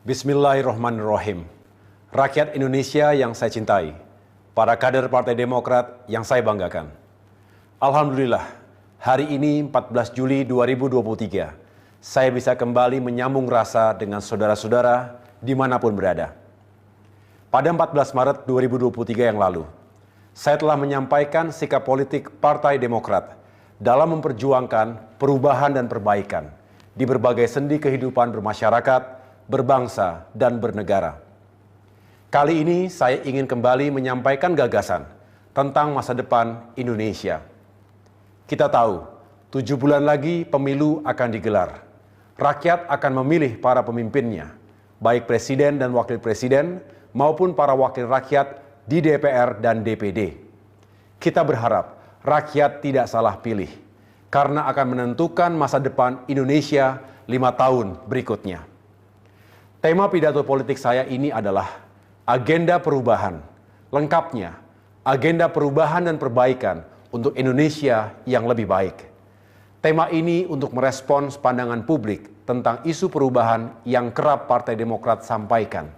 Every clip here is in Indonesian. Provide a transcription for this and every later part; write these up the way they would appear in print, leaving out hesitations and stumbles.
Bismillahirrahmanirrahim. Rakyat Indonesia yang saya cintai, para kader Partai Demokrat yang saya banggakan. Alhamdulillah, hari ini 14 Juli 2023, saya bisa kembali menyambung rasa dengan saudara-saudara dimanapun berada. Pada 14 Maret 2023 yang lalu, saya telah menyampaikan sikap politik Partai Demokrat dalam memperjuangkan perubahan dan perbaikan di berbagai sendi kehidupan bermasyarakat, berbangsa, dan bernegara. Kali ini saya ingin kembali menyampaikan gagasan tentang masa depan Indonesia. Kita tahu, 7 bulan lagi pemilu akan digelar. Rakyat akan memilih para pemimpinnya, baik presiden dan wakil presiden maupun para wakil rakyat di DPR dan DPD. Kita berharap rakyat tidak salah pilih, karena akan menentukan masa depan Indonesia 5 tahun berikutnya. Tema pidato politik saya ini adalah agenda perubahan, lengkapnya agenda perubahan dan perbaikan untuk Indonesia yang lebih baik. Tema ini untuk merespons pandangan publik tentang isu perubahan yang kerap Partai Demokrat sampaikan.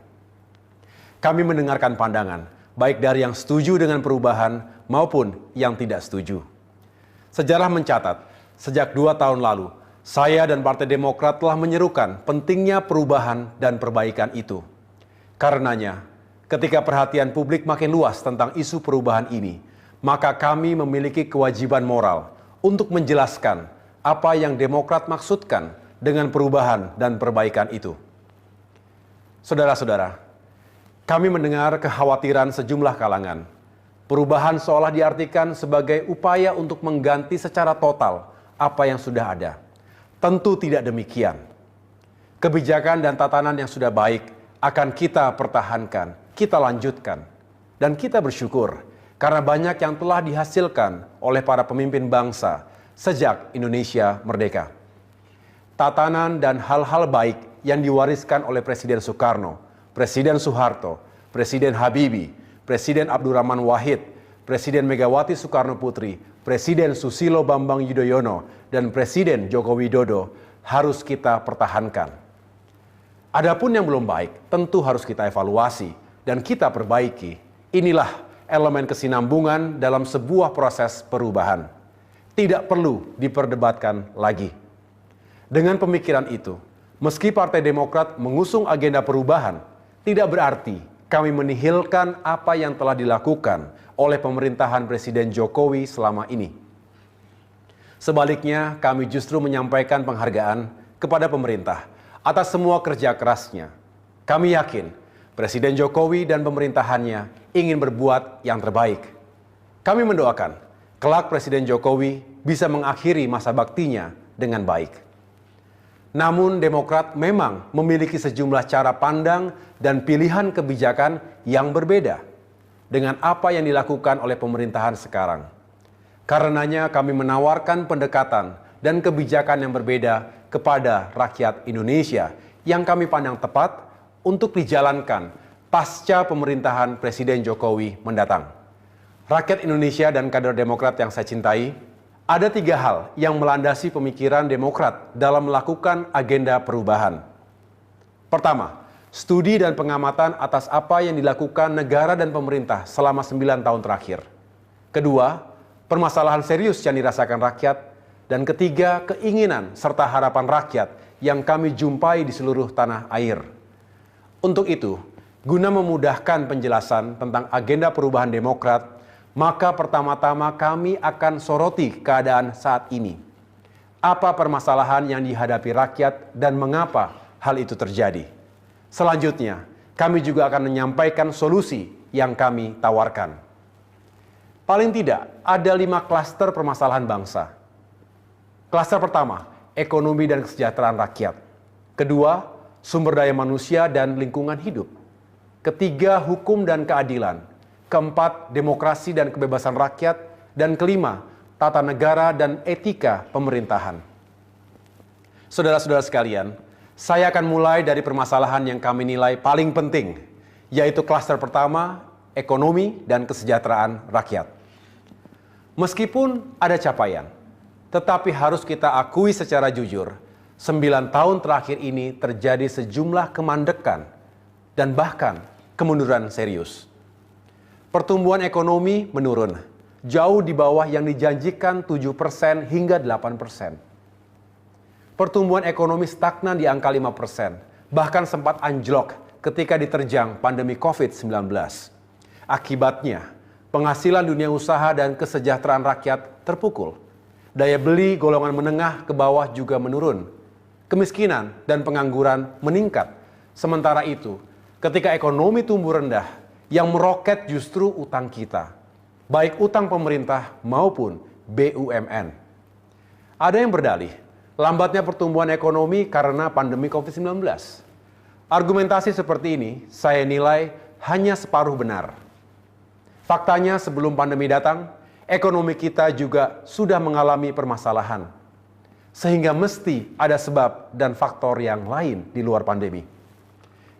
Kami mendengarkan pandangan, baik dari yang setuju dengan perubahan maupun yang tidak setuju. Sejarah mencatat, sejak 2 tahun lalu, saya dan Partai Demokrat telah menyerukan pentingnya perubahan dan perbaikan itu. Karenanya, ketika perhatian publik makin luas tentang isu perubahan ini, maka kami memiliki kewajiban moral untuk menjelaskan apa yang Demokrat maksudkan dengan perubahan dan perbaikan itu. Saudara-saudara, kami mendengar kekhawatiran sejumlah kalangan. Perubahan seolah diartikan sebagai upaya untuk mengganti secara total apa yang sudah ada. Tentu tidak demikian. Kebijakan dan tatanan yang sudah baik akan kita pertahankan, kita lanjutkan. Dan kita bersyukur karena banyak yang telah dihasilkan oleh para pemimpin bangsa sejak Indonesia merdeka. Tatanan dan hal-hal baik yang diwariskan oleh Presiden Soekarno, Presiden Soeharto, Presiden Habibie, Presiden Abdurrahman Wahid, Presiden Megawati Soekarno Putri, Presiden Susilo Bambang Yudhoyono, dan Presiden Joko Widodo harus kita pertahankan. Adapun yang belum baik tentu harus kita evaluasi dan kita perbaiki. Inilah elemen kesinambungan dalam sebuah proses perubahan. Tidak perlu diperdebatkan lagi. Dengan pemikiran itu, meski Partai Demokrat mengusung agenda perubahan, tidak berarti kami menihilkan apa yang telah dilakukan oleh pemerintahan Presiden Jokowi selama ini. Sebaliknya, kami justru menyampaikan penghargaan kepada pemerintah atas semua kerja kerasnya. Kami yakin Presiden Jokowi dan pemerintahannya ingin berbuat yang terbaik. Kami mendoakan kelak Presiden Jokowi bisa mengakhiri masa baktinya dengan baik. Namun Demokrat memang memiliki sejumlah cara pandang dan pilihan kebijakan yang berbeda dengan apa yang dilakukan oleh pemerintahan sekarang. Karenanya kami menawarkan pendekatan dan kebijakan yang berbeda kepada rakyat Indonesia yang kami pandang tepat untuk dijalankan pasca pemerintahan Presiden Jokowi mendatang. Rakyat Indonesia dan kader Demokrat yang saya cintai, ada 3 hal yang melandasi pemikiran Demokrat dalam melakukan agenda perubahan. Pertama, studi dan pengamatan atas apa yang dilakukan negara dan pemerintah selama 9 tahun terakhir. Kedua, permasalahan serius yang dirasakan rakyat. Dan ketiga, keinginan serta harapan rakyat yang kami jumpai di seluruh tanah air. Untuk itu, guna memudahkan penjelasan tentang agenda perubahan Demokrat, maka pertama-tama kami akan soroti keadaan saat ini. Apa permasalahan yang dihadapi rakyat dan mengapa hal itu terjadi? Selanjutnya, kami juga akan menyampaikan solusi yang kami tawarkan. Paling tidak, ada 5 klaster permasalahan bangsa. Klaster pertama, ekonomi dan kesejahteraan rakyat. Kedua, sumber daya manusia dan lingkungan hidup. Ketiga, hukum dan keadilan. Keempat, demokrasi dan kebebasan rakyat. Dan kelima, tata negara dan etika pemerintahan. Saudara-saudara sekalian, saya akan mulai dari permasalahan yang kami nilai paling penting, yaitu klaster pertama, ekonomi dan kesejahteraan rakyat. Meskipun ada capaian, tetapi harus kita akui secara jujur, 9 tahun terakhir ini terjadi sejumlah kemandekan dan bahkan kemunduran serius. Pertumbuhan ekonomi menurun, jauh di bawah yang dijanjikan 7% hingga 8%. Pertumbuhan ekonomi stagnan di angka 5%, bahkan sempat anjlok ketika diterjang pandemi COVID-19. Akibatnya, penghasilan dunia usaha dan kesejahteraan rakyat terpukul. Daya beli golongan menengah ke bawah juga menurun. Kemiskinan dan pengangguran meningkat. Sementara itu, ketika ekonomi tumbuh rendah, yang meroket justru utang kita, baik utang pemerintah maupun BUMN. Ada yang berdalih, lambatnya pertumbuhan ekonomi karena pandemi COVID-19. Argumentasi seperti ini saya nilai hanya separuh benar. Faktanya sebelum pandemi datang, ekonomi kita juga sudah mengalami permasalahan. Sehingga mesti ada sebab dan faktor yang lain di luar pandemi.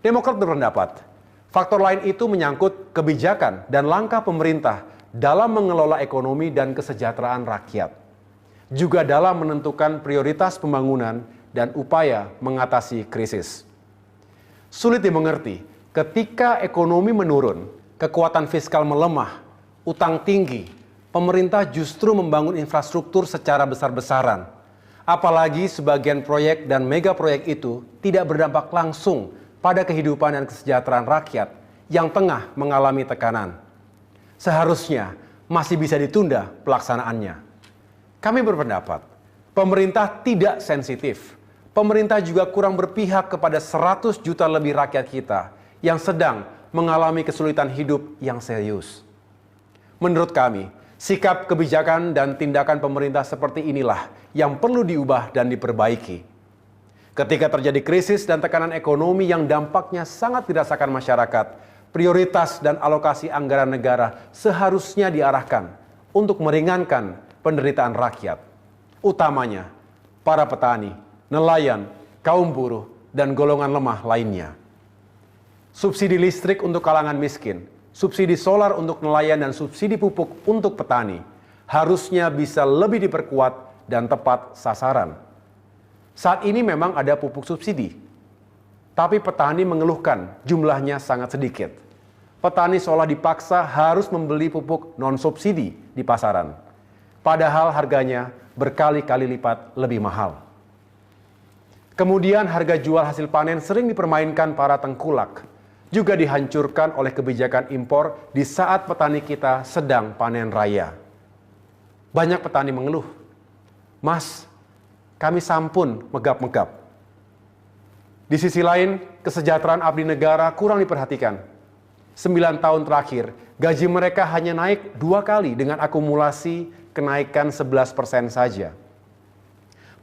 Demokrat berpendapat, faktor lain itu menyangkut kebijakan dan langkah pemerintah dalam mengelola ekonomi dan kesejahteraan rakyat. Juga dalam menentukan prioritas pembangunan dan upaya mengatasi krisis. Sulit dimengerti ketika ekonomi menurun, kekuatan fiskal melemah, utang tinggi, pemerintah justru membangun infrastruktur secara besar-besaran. Apalagi sebagian proyek dan mega proyek itu tidak berdampak langsung pada kehidupan dan kesejahteraan rakyat yang tengah mengalami tekanan. Seharusnya masih bisa ditunda pelaksanaannya. Kami berpendapat, pemerintah tidak sensitif. Pemerintah juga kurang berpihak kepada 100 juta lebih rakyat kita yang sedang mengalami kesulitan hidup yang serius. Menurut kami, sikap kebijakan dan tindakan pemerintah seperti inilah yang perlu diubah dan diperbaiki. Ketika terjadi krisis dan tekanan ekonomi yang dampaknya sangat dirasakan masyarakat, prioritas dan alokasi anggaran negara seharusnya diarahkan untuk meringankan penderitaan rakyat, utamanya para petani, nelayan, kaum buruh, dan golongan lemah lainnya. Subsidi listrik untuk kalangan miskin, subsidi solar untuk nelayan, dan subsidi pupuk untuk petani harusnya bisa lebih diperkuat dan tepat sasaran. Saat ini memang ada pupuk subsidi, tapi petani mengeluhkan jumlahnya sangat sedikit. Petani seolah dipaksa harus membeli pupuk non-subsidi di pasaran. Padahal harganya berkali-kali lipat lebih mahal. Kemudian harga jual hasil panen sering dipermainkan para tengkulak. Juga dihancurkan oleh kebijakan impor di saat petani kita sedang panen raya. Banyak petani mengeluh, "Mas, kami sampun megap-megap." Di sisi lain, kesejahteraan abdi negara kurang diperhatikan. 9 tahun terakhir, gaji mereka hanya naik 2 kali dengan akumulasi kenaikan 11% saja.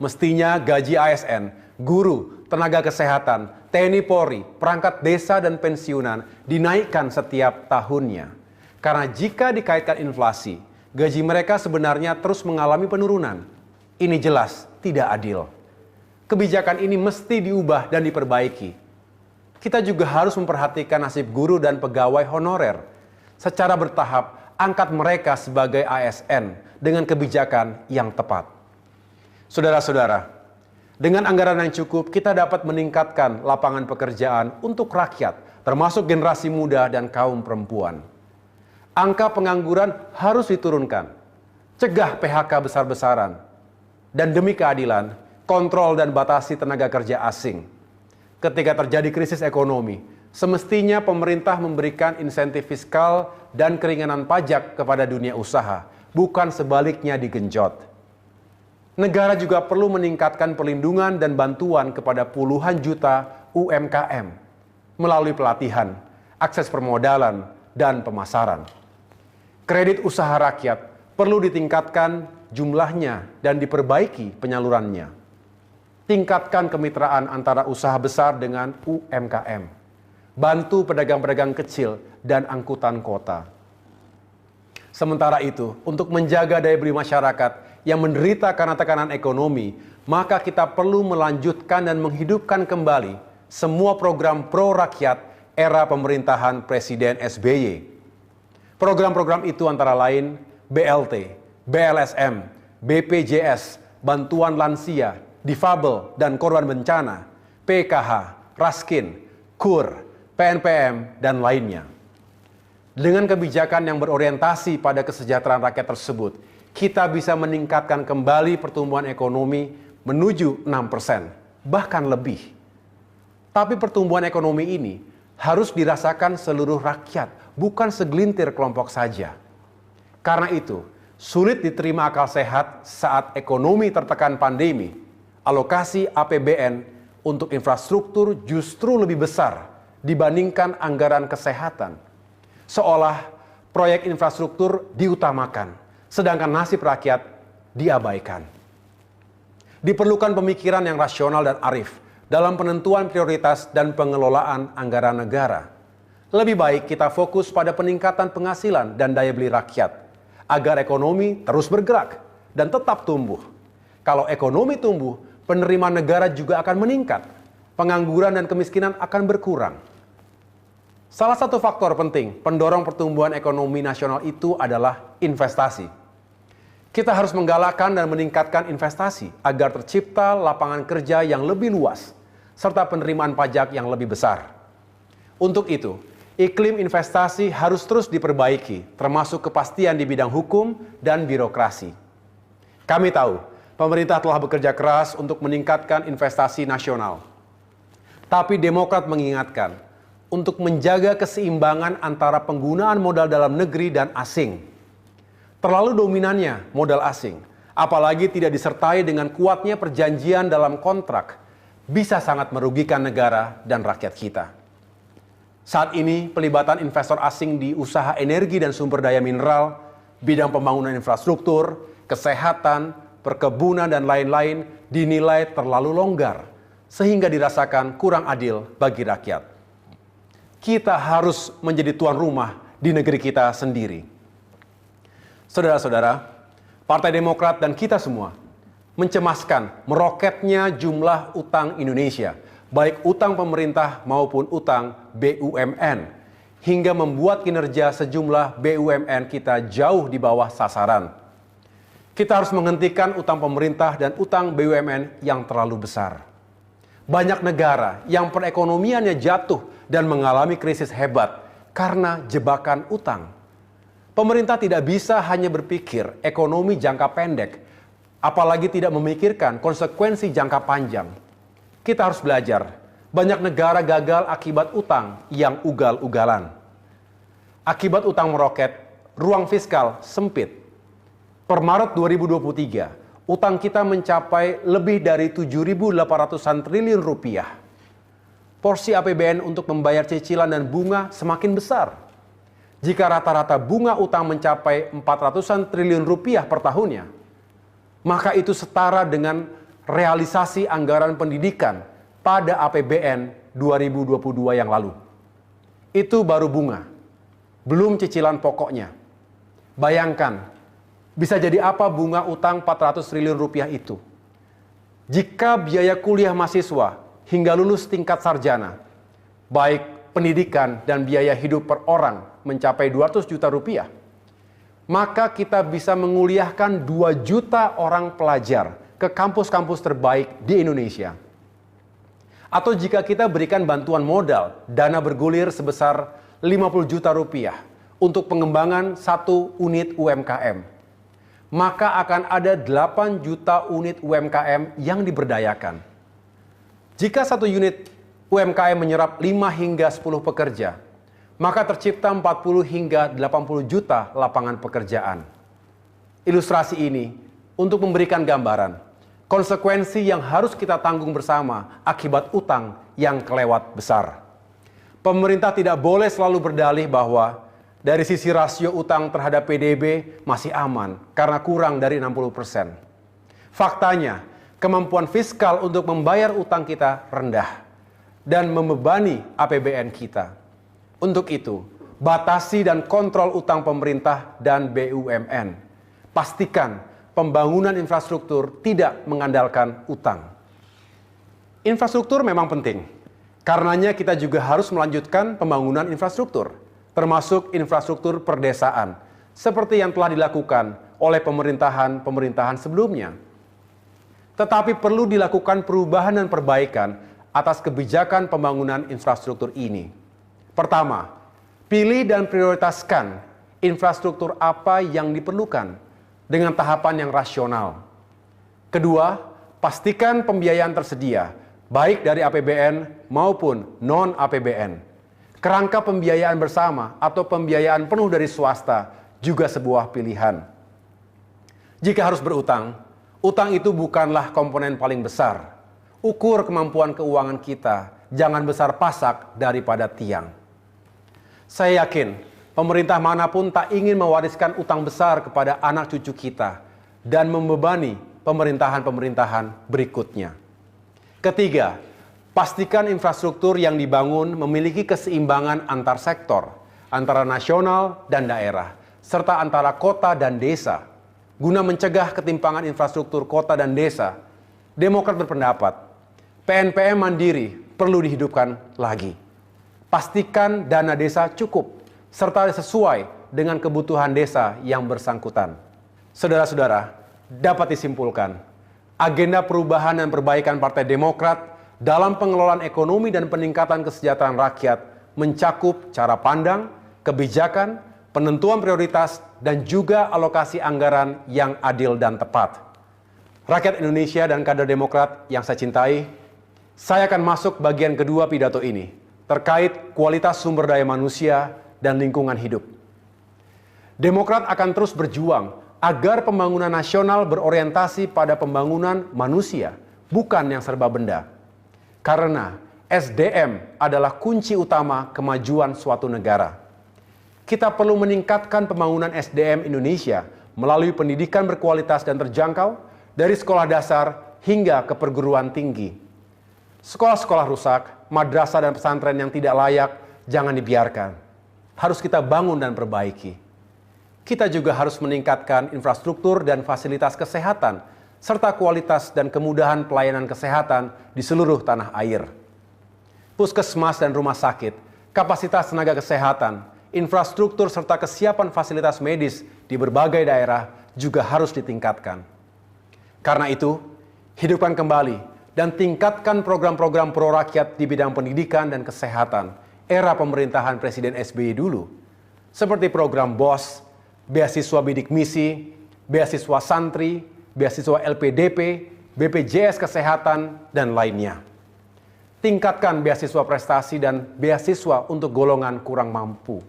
Mestinya gaji ASN, guru, tenaga kesehatan, TNI Polri, perangkat desa dan pensiunan dinaikkan setiap tahunnya. Karena jika dikaitkan inflasi, gaji mereka sebenarnya terus mengalami penurunan. Ini jelas tidak adil. Kebijakan ini mesti diubah dan diperbaiki. Kita juga harus memperhatikan nasib guru dan pegawai honorer. Secara bertahap, angkat mereka sebagai ASN dengan kebijakan yang tepat. Saudara-saudara, dengan anggaran yang cukup, kita dapat meningkatkan lapangan pekerjaan untuk rakyat, termasuk generasi muda dan kaum perempuan. Angka pengangguran harus diturunkan, cegah PHK besar-besaran, dan demi keadilan, kontrol dan batasi tenaga kerja asing. Ketika terjadi krisis ekonomi, semestinya pemerintah memberikan insentif fiskal dan keringanan pajak kepada dunia usaha, bukan sebaliknya digenjot. Negara juga perlu meningkatkan perlindungan dan bantuan kepada puluhan juta UMKM melalui pelatihan, akses permodalan, dan pemasaran. Kredit usaha rakyat perlu ditingkatkan jumlahnya dan diperbaiki penyalurannya. Tingkatkan kemitraan antara usaha besar dengan UMKM. Bantu pedagang-pedagang kecil dan angkutan kota. Sementara itu, untuk menjaga daya beli masyarakat yang menderita karena tekanan ekonomi, maka kita perlu melanjutkan dan menghidupkan kembali semua program pro-rakyat era pemerintahan Presiden SBY. Program-program itu antara lain BLT, BLSM, BPJS, bantuan lansia, difabel dan korban bencana, PKH, Raskin, KUR, PNPM, dan lainnya. Dengan kebijakan yang berorientasi pada kesejahteraan rakyat tersebut, kita bisa meningkatkan kembali pertumbuhan ekonomi menuju 6%, bahkan lebih. Tapi pertumbuhan ekonomi ini harus dirasakan seluruh rakyat, bukan segelintir kelompok saja. Karena itu, sulit diterima akal sehat saat ekonomi tertekan pandemi, alokasi APBN untuk infrastruktur justru lebih besar dibandingkan anggaran kesehatan. Seolah proyek infrastruktur diutamakan, sedangkan nasib rakyat diabaikan. Diperlukan pemikiran yang rasional dan arif dalam penentuan prioritas dan pengelolaan anggaran negara. Lebih baik kita fokus pada peningkatan penghasilan dan daya beli rakyat, agar ekonomi terus bergerak dan tetap tumbuh. Kalau ekonomi tumbuh, penerimaan negara juga akan meningkat, pengangguran dan kemiskinan akan berkurang. Salah satu faktor penting pendorong pertumbuhan ekonomi nasional itu adalah investasi. Kita harus menggalakkan dan meningkatkan investasi agar tercipta lapangan kerja yang lebih luas, serta penerimaan pajak yang lebih besar. Untuk itu, iklim investasi harus terus diperbaiki, termasuk kepastian di bidang hukum dan birokrasi. Kami tahu, pemerintah telah bekerja keras untuk meningkatkan investasi nasional. Tapi Demokrat mengingatkan, untuk menjaga keseimbangan antara penggunaan modal dalam negeri dan asing. Terlalu dominannya modal asing, apalagi tidak disertai dengan kuatnya perjanjian dalam kontrak, bisa sangat merugikan negara dan rakyat kita. Saat ini, pelibatan investor asing di usaha energi dan sumber daya mineral, bidang pembangunan infrastruktur, kesehatan, perkebunan, dan lain-lain dinilai terlalu longgar, sehingga dirasakan kurang adil bagi rakyat. Kita harus menjadi tuan rumah di negeri kita sendiri. Saudara-saudara, Partai Demokrat dan kita semua mencemaskan meroketnya jumlah utang Indonesia, baik utang pemerintah maupun utang BUMN, hingga membuat kinerja sejumlah BUMN kita jauh di bawah sasaran. Kita harus menghentikan utang pemerintah dan utang BUMN yang terlalu besar. Banyak negara yang perekonomiannya jatuh dan mengalami krisis hebat karena jebakan utang. Pemerintah tidak bisa hanya berpikir ekonomi jangka pendek, apalagi tidak memikirkan konsekuensi jangka panjang. Kita harus belajar, banyak negara gagal akibat utang yang ugal-ugalan. Akibat utang meroket, ruang fiskal sempit. Per Maret 2023, utang kita mencapai lebih dari 7.800-an triliun rupiah. Porsi APBN untuk membayar cicilan dan bunga semakin besar. Jika rata-rata bunga utang mencapai 400-an triliun rupiah per tahunnya, maka itu setara dengan realisasi anggaran pendidikan pada APBN 2022 yang lalu. Itu baru bunga, belum cicilan pokoknya. Bayangkan, bisa jadi apa bunga utang 400 triliun rupiah itu? Jika biaya kuliah mahasiswa hingga lulus tingkat sarjana, baik pendidikan dan biaya hidup per orang mencapai 200 juta rupiah, maka kita bisa menguliahkan 2 juta orang pelajar ke kampus-kampus terbaik di Indonesia. Atau jika kita berikan bantuan modal, dana bergulir sebesar 50 juta rupiah untuk pengembangan 1 unit UMKM, maka akan ada 8 juta unit UMKM yang diberdayakan. Jika 1 unit UMKM menyerap 5 hingga 10 pekerja, maka tercipta 40 hingga 80 juta lapangan pekerjaan. Ilustrasi ini untuk memberikan gambaran konsekuensi yang harus kita tanggung bersama akibat utang yang kelewat besar. Pemerintah tidak boleh selalu berdalih bahwa dari sisi rasio utang terhadap PDB masih aman karena kurang dari 60%. Faktanya, kemampuan fiskal untuk membayar utang kita rendah dan membebani APBN kita. Untuk itu, batasi dan kontrol utang pemerintah dan BUMN. Pastikan pembangunan infrastruktur tidak mengandalkan utang. Infrastruktur memang penting. Karenanya kita juga harus melanjutkan pembangunan infrastruktur, termasuk infrastruktur perdesaan, seperti yang telah dilakukan oleh pemerintahan-pemerintahan sebelumnya. Tetapi perlu dilakukan perubahan dan perbaikan atas kebijakan pembangunan infrastruktur ini. Pertama, pilih dan prioritaskan infrastruktur apa yang diperlukan dengan tahapan yang rasional. Kedua, pastikan pembiayaan tersedia, baik dari APBN maupun non-APBN. Kerangka pembiayaan bersama atau pembiayaan penuh dari swasta juga sebuah pilihan. Jika harus berutang, utang itu bukanlah komponen paling besar. Ukur kemampuan keuangan kita, jangan besar pasak daripada tiang. Saya yakin pemerintah manapun tak ingin mewariskan utang besar kepada anak cucu kita dan membebani pemerintahan-pemerintahan berikutnya. Ketiga, pastikan infrastruktur yang dibangun memiliki keseimbangan antar sektor, antara nasional dan daerah, serta antara kota dan desa. Guna mencegah ketimpangan infrastruktur kota dan desa, Demokrat berpendapat PNPM mandiri perlu dihidupkan lagi. Pastikan dana desa cukup, serta sesuai dengan kebutuhan desa yang bersangkutan. Saudara-saudara, dapat disimpulkan, agenda perubahan dan perbaikan Partai Demokrat dalam pengelolaan ekonomi dan peningkatan kesejahteraan rakyat mencakup cara pandang, kebijakan, penentuan prioritas, dan juga alokasi anggaran yang adil dan tepat. Rakyat Indonesia dan kader Demokrat yang saya cintai, saya akan masuk bagian kedua pidato ini, terkait kualitas sumber daya manusia dan lingkungan hidup. Demokrat akan terus berjuang agar pembangunan nasional berorientasi pada pembangunan manusia, bukan yang serba benda. Karena SDM adalah kunci utama kemajuan suatu negara. Kita perlu meningkatkan pembangunan SDM Indonesia melalui pendidikan berkualitas dan terjangkau dari sekolah dasar hingga ke perguruan tinggi. Sekolah-sekolah rusak, madrasah dan pesantren yang tidak layak, jangan dibiarkan. Harus kita bangun dan perbaiki. Kita juga harus meningkatkan infrastruktur dan fasilitas kesehatan, serta kualitas dan kemudahan pelayanan kesehatan di seluruh tanah air. Puskesmas dan rumah sakit, kapasitas tenaga kesehatan, infrastruktur serta kesiapan fasilitas medis di berbagai daerah juga harus ditingkatkan. Karena itu, hidupkan kembali dan tingkatkan program-program pro rakyat di bidang pendidikan dan kesehatan era pemerintahan Presiden SBY dulu, seperti program BOS, beasiswa bidik misi, beasiswa santri, beasiswa LPDP, BPJS Kesehatan, dan lainnya. Tingkatkan beasiswa prestasi dan beasiswa untuk golongan kurang mampu.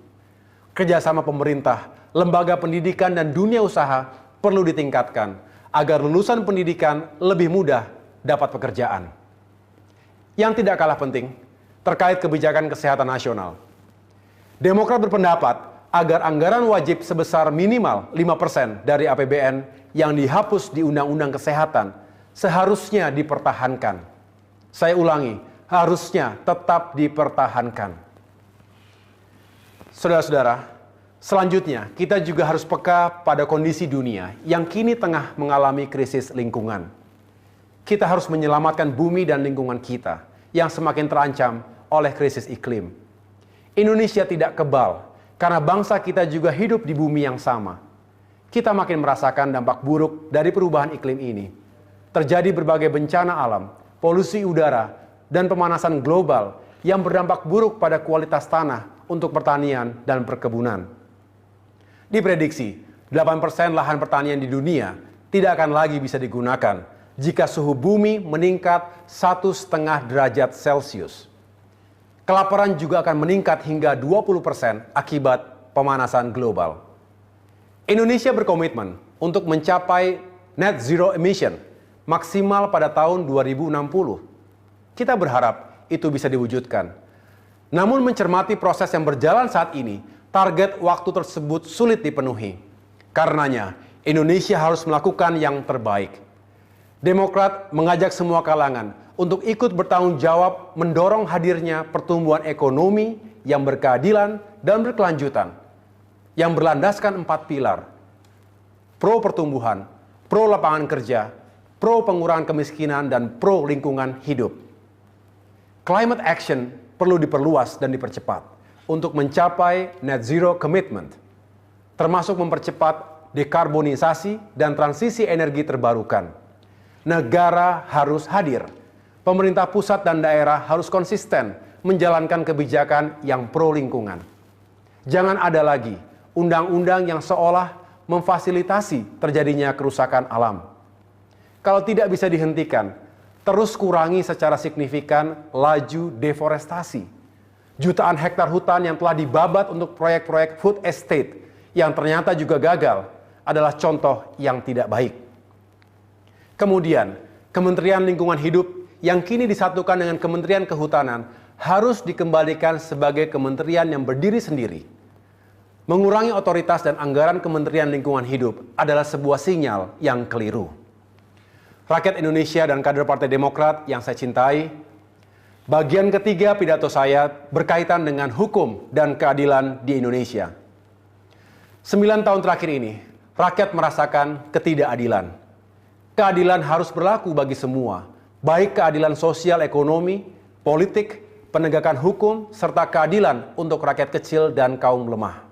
Kerjasama pemerintah, lembaga pendidikan, dan dunia usaha perlu ditingkatkan agar lulusan pendidikan lebih mudah dapat pekerjaan. Yang tidak kalah penting, terkait kebijakan kesehatan nasional. Demokrat berpendapat agar anggaran wajib sebesar minimal 5% dari APBN yang dihapus di Undang-Undang Kesehatan seharusnya dipertahankan. Saya ulangi, harusnya tetap dipertahankan. Saudara-saudara, selanjutnya kita juga harus peka pada kondisi dunia yang kini tengah mengalami krisis lingkungan. Kita harus menyelamatkan bumi dan lingkungan kita yang semakin terancam oleh krisis iklim. Indonesia tidak kebal karena bangsa kita juga hidup di bumi yang sama. Kita makin merasakan dampak buruk dari perubahan iklim ini. Terjadi berbagai bencana alam, polusi udara, dan pemanasan global yang berdampak buruk pada kualitas tanah untuk pertanian dan perkebunan. Diprediksi, 8% lahan pertanian di dunia tidak akan lagi bisa digunakan jika suhu bumi meningkat 1,5 derajat Celcius. Kelaparan juga akan meningkat hingga 20% akibat pemanasan global. Indonesia berkomitmen untuk mencapai net zero emission maksimal pada tahun 2060. Kita berharap itu bisa diwujudkan. Namun mencermati proses yang berjalan saat ini, target waktu tersebut sulit dipenuhi. Karenanya, Indonesia harus melakukan yang terbaik. Demokrat mengajak semua kalangan untuk ikut bertanggung jawab mendorong hadirnya pertumbuhan ekonomi yang berkeadilan dan berkelanjutan, yang berlandaskan 4 pilar: pro pertumbuhan, pro lapangan kerja, pro pengurangan kemiskinan, dan pro lingkungan hidup. Climate action perlu diperluas dan dipercepat untuk mencapai net zero commitment, termasuk mempercepat dekarbonisasi dan transisi energi terbarukan. Negara harus hadir. Pemerintah pusat dan daerah harus konsisten menjalankan kebijakan yang pro lingkungan. Jangan ada lagi undang-undang yang seolah memfasilitasi terjadinya kerusakan alam. Kalau tidak bisa dihentikan, terus kurangi secara signifikan laju deforestasi. Jutaan hektar hutan yang telah dibabat untuk proyek-proyek food estate yang ternyata juga gagal adalah contoh yang tidak baik. Kemudian, Kementerian Lingkungan Hidup yang kini disatukan dengan Kementerian Kehutanan harus dikembalikan sebagai kementerian yang berdiri sendiri. Mengurangi otoritas dan anggaran Kementerian Lingkungan Hidup adalah sebuah sinyal yang keliru. Rakyat Indonesia dan kader Partai Demokrat yang saya cintai, bagian ketiga pidato saya berkaitan dengan hukum dan keadilan di Indonesia. 9 tahun terakhir ini, rakyat merasakan ketidakadilan. Keadilan harus berlaku bagi semua, baik keadilan sosial ekonomi, politik, penegakan hukum, serta keadilan untuk rakyat kecil dan kaum lemah.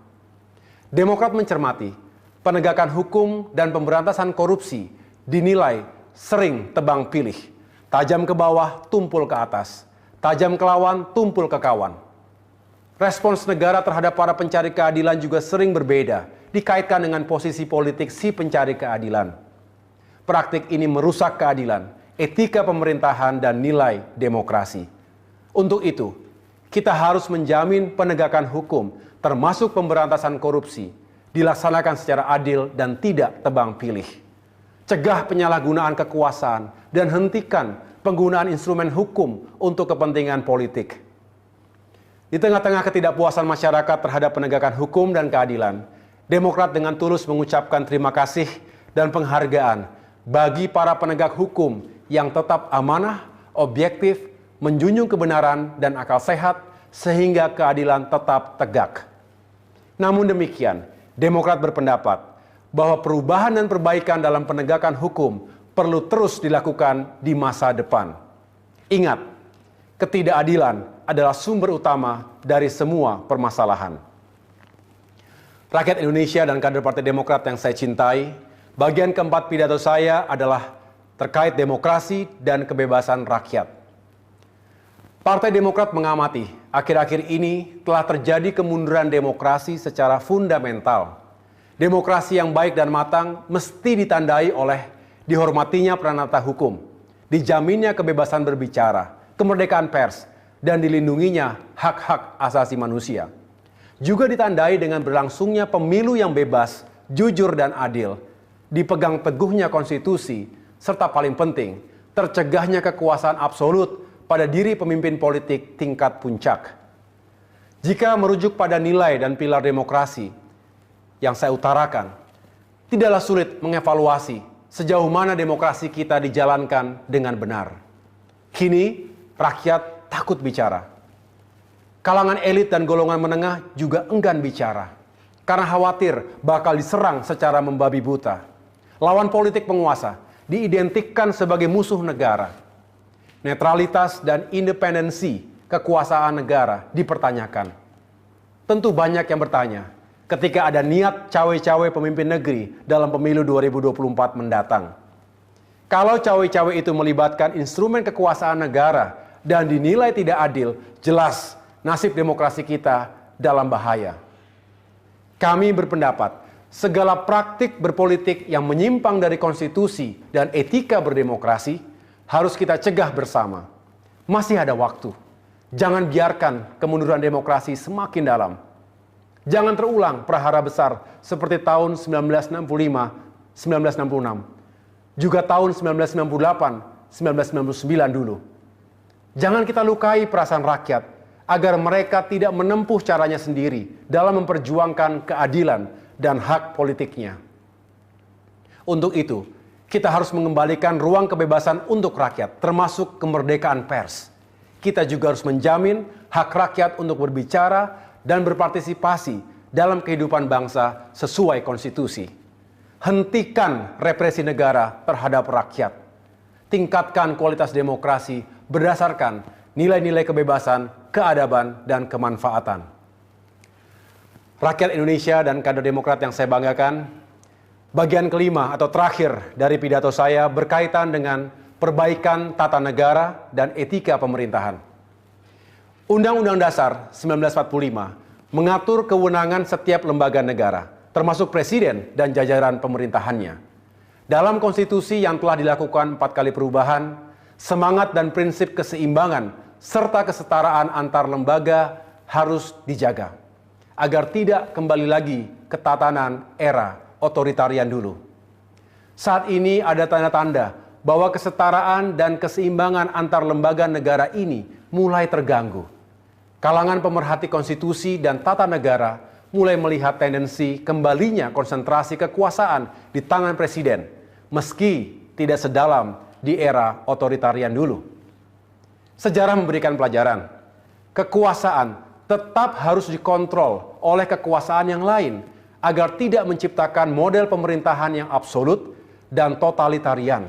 Demokrat mencermati, penegakan hukum dan pemberantasan korupsi dinilai sering tebang pilih, tajam ke bawah, tumpul ke atas, tajam ke lawan, tumpul ke kawan. Respons negara terhadap para pencari keadilan juga sering berbeda, dikaitkan dengan posisi politik si pencari keadilan. Praktik ini merusak keadilan, etika pemerintahan, dan nilai demokrasi. Untuk itu, kita harus menjamin penegakan hukum, termasuk pemberantasan korupsi, dilaksanakan secara adil dan tidak tebang pilih. Cegah penyalahgunaan kekuasaan dan hentikan penggunaan instrumen hukum untuk kepentingan politik. Di tengah-tengah ketidakpuasan masyarakat terhadap penegakan hukum dan keadilan, Demokrat dengan tulus mengucapkan terima kasih dan penghargaan bagi para penegak hukum yang tetap amanah, objektif, menjunjung kebenaran dan akal sehat sehingga keadilan tetap tegak. Namun demikian, Demokrat berpendapat bahwa perubahan dan perbaikan dalam penegakan hukum perlu terus dilakukan di masa depan. Ingat, ketidakadilan adalah sumber utama dari semua permasalahan. Rakyat Indonesia dan kader Partai Demokrat yang saya cintai, bagian keempat pidato saya adalah terkait demokrasi dan kebebasan rakyat. Partai Demokrat mengamati, akhir-akhir ini telah terjadi kemunduran demokrasi secara fundamental. Demokrasi yang baik dan matang mesti ditandai oleh dihormatinya pranata hukum, dijaminnya kebebasan berbicara, kemerdekaan pers, dan dilindunginya hak-hak asasi manusia. Juga ditandai dengan berlangsungnya pemilu yang bebas, jujur, dan adil, dipegang teguhnya konstitusi, serta paling penting, tercegahnya kekuasaan absolut pada diri pemimpin politik tingkat puncak. Jika merujuk pada nilai dan pilar demokrasi yang saya utarakan, tidaklah sulit mengevaluasi sejauh mana demokrasi kita dijalankan dengan benar. Kini, rakyat takut bicara. Kalangan elit dan golongan menengah juga enggan bicara, karena khawatir bakal diserang secara membabi buta. Lawan politik penguasa diidentikan sebagai musuh negara. Netralitas dan independensi kekuasaan negara dipertanyakan. Tentu banyak yang bertanya, ketika ada niat cawe-cawe pemimpin negeri dalam pemilu 2024 mendatang. Kalau cawe-cawe itu melibatkan instrumen kekuasaan negara dan dinilai tidak adil, jelas nasib demokrasi kita dalam bahaya. Kami berpendapat, segala praktik berpolitik yang menyimpang dari konstitusi dan etika berdemokrasi harus kita cegah bersama. Masih ada waktu. Jangan biarkan kemunduran demokrasi semakin dalam. Jangan terulang prahara besar seperti tahun 1965, 1966. Juga tahun 1998, 1999 dulu. Jangan kita lukai perasaan rakyat agar mereka tidak menempuh caranya sendiri dalam memperjuangkan keadilan dan hak politiknya. Untuk itu, kita harus mengembalikan ruang kebebasan untuk rakyat, termasuk kemerdekaan pers. Kita juga harus menjamin hak rakyat untuk berbicara dan berpartisipasi dalam kehidupan bangsa sesuai konstitusi. Hentikan represi negara terhadap rakyat. Tingkatkan kualitas demokrasi berdasarkan nilai-nilai kebebasan, keadaban, dan kemanfaatan. Rakyat Indonesia dan kader Demokrat yang saya banggakan, Bagian kelima atau terakhir dari pidato saya berkaitan dengan perbaikan tata negara dan etika pemerintahan. Undang-Undang Dasar 1945 mengatur kewenangan setiap lembaga negara, termasuk presiden dan jajaran pemerintahannya. Dalam konstitusi yang telah dilakukan 4 kali perubahan, semangat dan prinsip keseimbangan serta kesetaraan antar lembaga harus dijaga, agar tidak kembali lagi ke tatanan era otoritarian dulu. Saat ini ada tanda-tanda bahwa kesetaraan dan keseimbangan antar lembaga negara ini mulai terganggu. Kalangan pemerhati konstitusi dan tata negara mulai melihat tendensi kembalinya konsentrasi kekuasaan di tangan presiden, meski tidak sedalam di era otoritarian dulu. Sejarah memberikan pelajaran, kekuasaan tetap harus dikontrol oleh kekuasaan yang lain, agar tidak menciptakan model pemerintahan yang absolut dan totalitarian.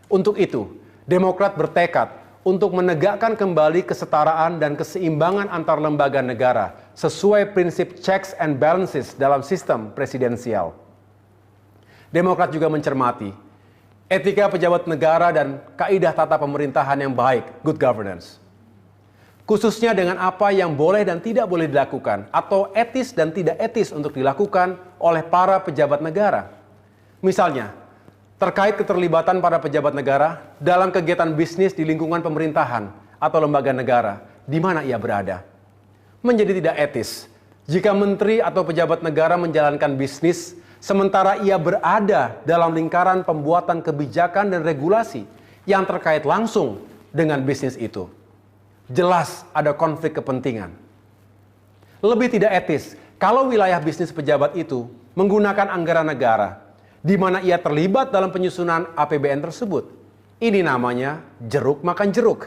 Untuk itu, Demokrat bertekad untuk menegakkan kembali kesetaraan dan keseimbangan antar lembaga negara sesuai prinsip checks and balances dalam sistem presidensial. Demokrat juga mencermati etika pejabat negara dan kaidah tata pemerintahan yang baik, good governance. Khususnya dengan apa yang boleh dan tidak boleh dilakukan, atau etis dan tidak etis untuk dilakukan oleh para pejabat negara. Misalnya, terkait keterlibatan para pejabat negara dalam kegiatan bisnis di lingkungan pemerintahan atau lembaga negara di mana ia berada. Menjadi tidak etis jika menteri atau pejabat negara menjalankan bisnis sementara ia berada dalam lingkaran pembuatan kebijakan dan regulasi yang terkait langsung dengan bisnis itu. Jelas ada konflik kepentingan. Lebih tidak etis kalau wilayah bisnis pejabat itu menggunakan anggaran negara di mana ia terlibat dalam penyusunan APBN tersebut. Ini namanya jeruk makan jeruk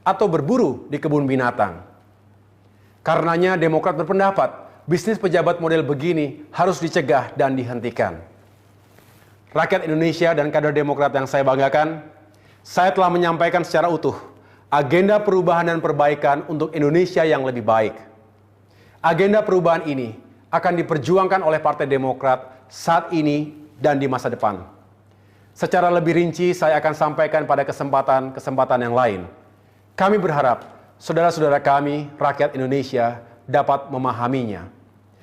atau berburu di kebun binatang. Karenanya Demokrat berpendapat bisnis pejabat model begini harus dicegah dan dihentikan. Rakyat Indonesia dan kader Demokrat yang saya banggakan, saya telah menyampaikan secara utuh agenda perubahan dan perbaikan untuk Indonesia yang lebih baik. Agenda perubahan ini akan diperjuangkan oleh Partai Demokrat saat ini dan di masa depan. Secara lebih rinci saya akan sampaikan pada kesempatan yang lain. Kami berharap saudara-saudara kami, rakyat Indonesia, dapat memahaminya.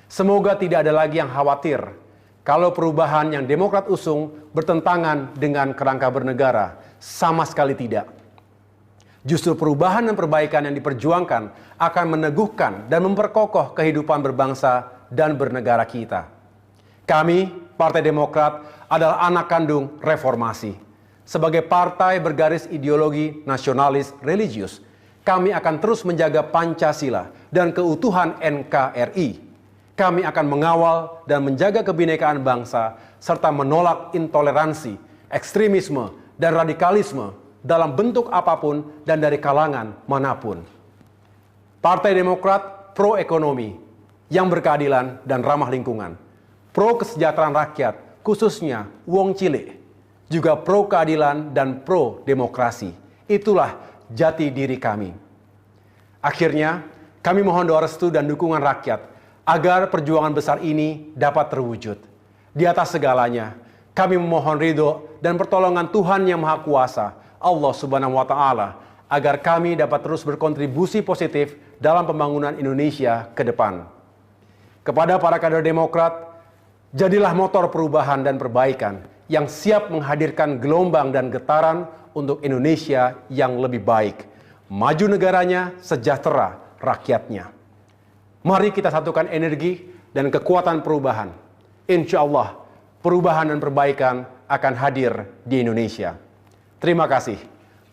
Semoga tidak ada lagi yang khawatir kalau perubahan yang Demokrat usung bertentangan dengan kerangka bernegara. Sama sekali tidak. Justru perubahan dan perbaikan yang diperjuangkan akan meneguhkan dan memperkokoh kehidupan berbangsa dan bernegara kita. Kami, Partai Demokrat, adalah anak kandung reformasi. Sebagai partai bergaris ideologi nasionalis religius, kami akan terus menjaga Pancasila dan keutuhan NKRI. Kami akan mengawal dan menjaga kebinekaan bangsa serta menolak intoleransi, ekstremisme, dan radikalisme dalam bentuk apapun dan dari kalangan manapun. Partai Demokrat pro ekonomi yang berkeadilan dan ramah lingkungan, pro kesejahteraan rakyat, khususnya wong cilik, juga pro keadilan dan pro demokrasi. Itulah jati diri kami. Akhirnya, kami mohon doa restu dan dukungan rakyat agar perjuangan besar ini dapat terwujud. Di atas segalanya, kami memohon ridho dan pertolongan Tuhan Yang Maha Kuasa, Allah Subhanahu wa Ta'ala, agar kami dapat terus berkontribusi positif dalam pembangunan Indonesia ke depan. Kepada para kader Demokrat, jadilah motor perubahan dan perbaikan yang siap menghadirkan gelombang dan getaran untuk Indonesia yang lebih baik. Maju negaranya, sejahtera rakyatnya. Mari kita satukan energi dan kekuatan perubahan. Insya Allah, perubahan dan perbaikan akan hadir di Indonesia. Terima kasih.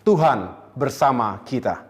Tuhan bersama kita.